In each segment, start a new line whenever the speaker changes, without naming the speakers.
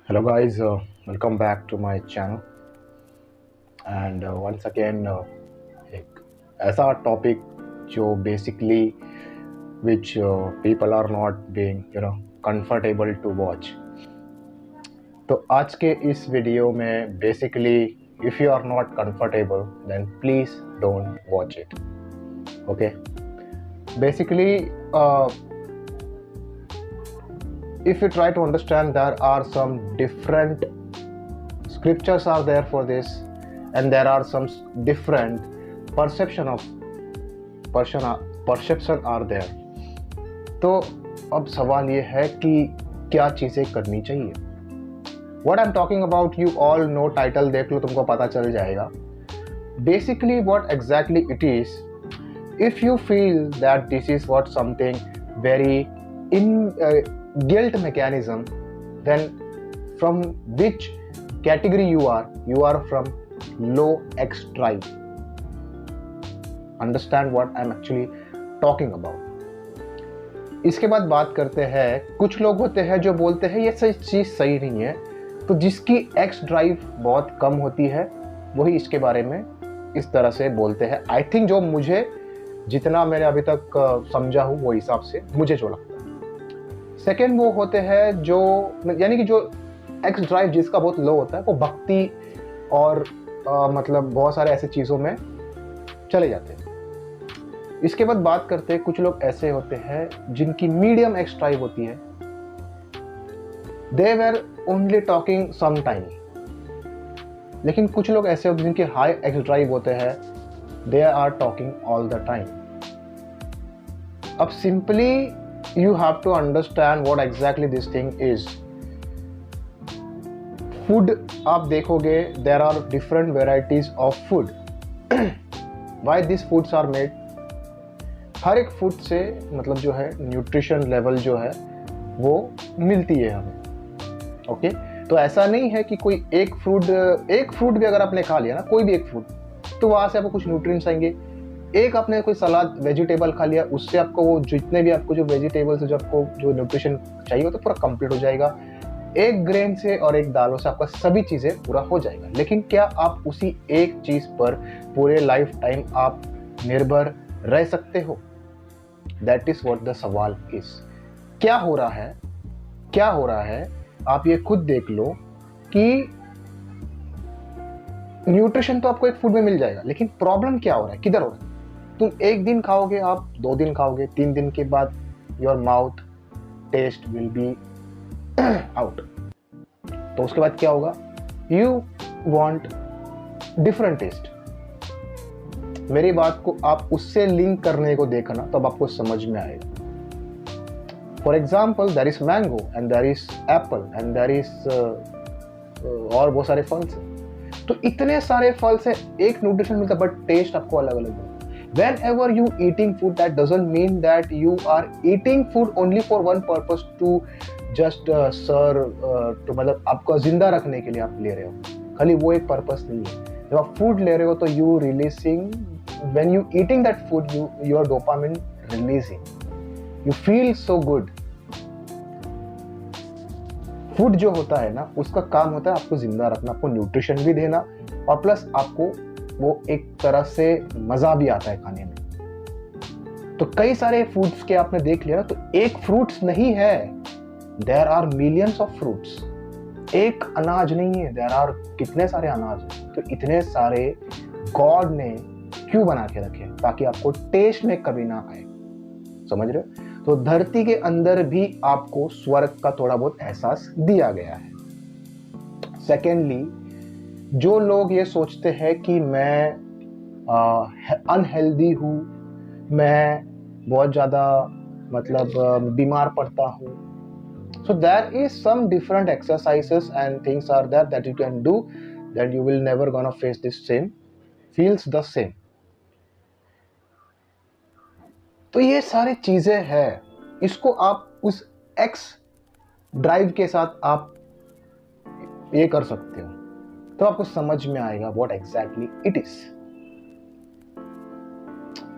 Hello guys, welcome back to my channel and once again एक ऐसा topic जो basically which people are not being comfortable to watch. तो आज के इस वीडियो में basically if you are not comfortable then please don't watch it. Okay, basically if you try to understand, there are some different scriptures are there for this and there are some different perception are there. तो अब सवाल ये है कि क्या चीज़ें करनी चाहिए. What I'm talking about, you all know, title देख लो तुमको पता चल जाएगा. Basically what exactly it is, if you feel that this is what something very guilt mechanism, then from which category you are from low X drive. Understand what I'm actually talking about. इसके बाद बात करते हैं, कुछ लोग होते हैं जो बोलते हैं ये चीज़ सही नहीं है, तो जिसकी X ड्राइव बहुत कम होती है वही इसके बारे में इस तरह से बोलते हैं. आई थिंक जो मुझे जितना मैंने अभी तक समझा हूँ वो हिसाब से मुझे जो लगता है. सेकेंड वो होते हैं जो यानी कि जो एक्स ड्राइव जिसका बहुत लो होता है वो भक्ति और मतलब बहुत सारे ऐसे चीज़ों में चले जाते हैं. इसके बाद बात करते हैं, कुछ लोग ऐसे होते हैं जिनकी मीडियम एक्स ड्राइव होती है. They were only talking some time. लेकिन कुछ लोग ऐसे होते हैं जिनके हाई एक्स ड्राइव होते हैं, they are talking all the time. अब simply you have to understand what exactly this thing is. Food आप देखोगे, there are different varieties of food. Why these foods are made? हर एक फूड से मतलब जो है न्यूट्रिशन लेवल जो है वो मिलती है हमें. ओके, तो ऐसा नहीं है कि कोई एक फ्रूट भी अगर आपने खा लिया ना, कोई भी एक फ्रूट, तो वहाँ से आपको कुछ न्यूट्रिएंट्स आएंगे. एक आपने कोई सलाद वेजिटेबल खा लिया, उससे आपको वो जितने भी आपको जो वेजिटेबल्स जो आपको जो न्यूट्रिशन चाहिए हो तो पूरा कंप्लीट हो जाएगा. एक ग्रेन से और एक दालों से आपका सभी चीज़ें पूरा हो जाएगा. लेकिन क्या आप उसी एक चीज़ पर पूरे लाइफ टाइम आप निर्भर रह सकते हो? दैट इज व्हाट द सवाल इज. क्या हो रहा है आप ये खुद देख लो कि न्यूट्रिशन तो आपको एक फूड में मिल जाएगा, लेकिन प्रॉब्लम क्या हो रहा है, किधर हो रहा है? तुम एक दिन खाओगे, आप 2 दिन खाओगे, 3 दिन के बाद your mouth taste will be out. तो उसके बाद क्या होगा? You want different taste. मेरी बात को आप उससे लिंक करने को देखना तो अब आपको समझ में आएगा. For example, there is mango and there is apple and there is और बहुत सारे फल से. तो इतने सारे फल से एक न्यूट्रिशन मिलता है, बट टेस्ट आपको अलग अलग है. Whenever you eating food, that doesn't mean that you are eating food only for one purpose to just serve to मतलब आपको जिंदा रखने के लिए आप ले रहे हो. खाली वो एक पर्पस नहीं है. जब आप फूड ले रहे हो तो you releasing, when you eating that food, your dopamine releasing, you feel so good. Food जो होता है ना, उसका काम होता है आपको जिंदा रखना, आपको न्यूट्रिशन भी देना और प्लस आपको वो एक तरह से मजा भी आता है खाने में. तो कई सारे फ्रूट्स के आपने देख लिया, तो एक फ्रूट्स नहीं है, there are millions of fruits. एक अनाज नहीं है, देयर आर कितने सारे अनाज है. तो इतने सारे गॉड ने क्यों बना के रखे? ताकि आपको टेस्ट में कभी ना आए. समझ रहे हो? तो धरती के अंदर भी आपको स्वर्ग का थोड़ा बहुत एहसास दिया गया है. सेकेंडली, जो लोग ये सोचते हैं कि मैं अनहेल्दी हूँ, मैं बहुत ज़्यादा मतलब बीमार पड़ता हूँ, so there is some different exercises and things are there that you can do, that you will never gonna face this same feels the same. तो ये सारी चीज़ें हैं, इसको आप उस एक्स ड्राइव के साथ आप ये कर सकते हो, तो आपको समझ में आएगा what exactly it is.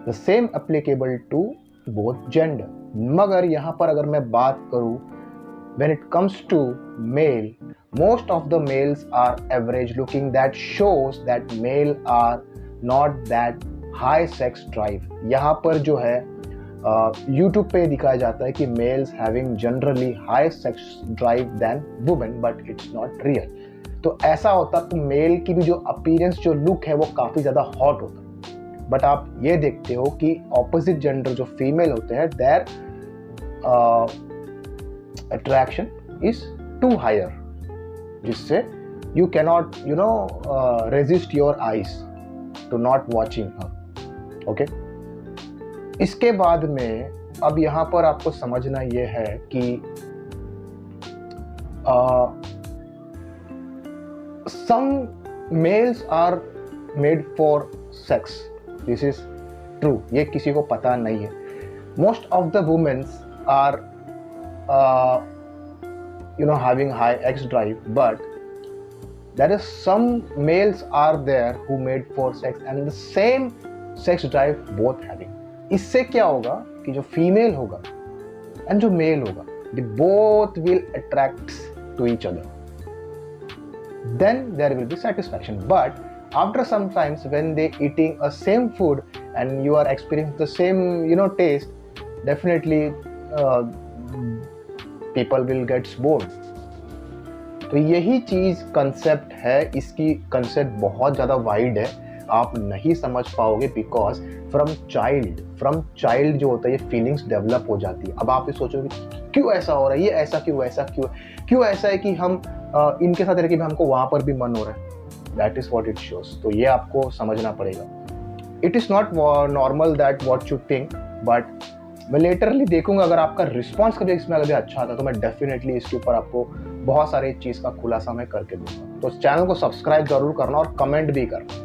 The same applicable to both gender. मगर यहाँ पर अगर मैं बात करूँ when it comes to male, most of the males are average looking. That shows that male are not that high sex drive. यहाँ पर जो है YouTube पे दिखाया जाता है कि males having generally high sex drive than women, but it's not real. तो ऐसा होता तो मेल की भी जो अपीयरेंस, जो लुक है, वो काफ़ी ज़्यादा हॉट होता। बट आप ये देखते हो कि ऑपोजिट जेंडर जो फीमेल होते हैं, their attraction is too higher, जिससे you cannot resist your eyes to not watching her. Okay, इसके बाद में अब यहाँ पर आपको समझना ये है कि some males are made for sex. This is true. ये किसी को पता नहीं है. Most of the women are having high X drive, but there is some males are there who made for sex and the same sex drive both having. इससे क्या होगा कि जो फीमेल होगा and जो मेल होगा, they both will attract to each other. Then there will be satisfaction. But after some times when they eating a same food and you are experiencing the same taste, definitely people will get bored. तो यही चीज concept है, इसकी concept बहुत ज़्यादा wide है, आप नहीं समझ पाओगे बिकॉज फ्रॉम चाइल्ड जो होता है ये फीलिंग्स डेवलप हो जाती है। अब आप ये सोचोगे क्यों ऐसा हो रहा है, ये ऐसा क्यों ऐसा है कि हम इनके साथ रह के भी हमको वहाँ पर भी मन हो रहा है। That is what it shows. तो ये आपको समझना पड़ेगा। It is not normal that what you think, but मैं लेटरली देखूंगा अगर आपका रिस्पॉन्स कभी इसमें अगर अच्छा आता तो मैं डेफिनेटली इसके ऊपर आपको बहुत सारे चीज़ का खुलासा मैं करके दूंगा। तो चैनल को सब्सक्राइब जरूर करना और कमेंट भी करना।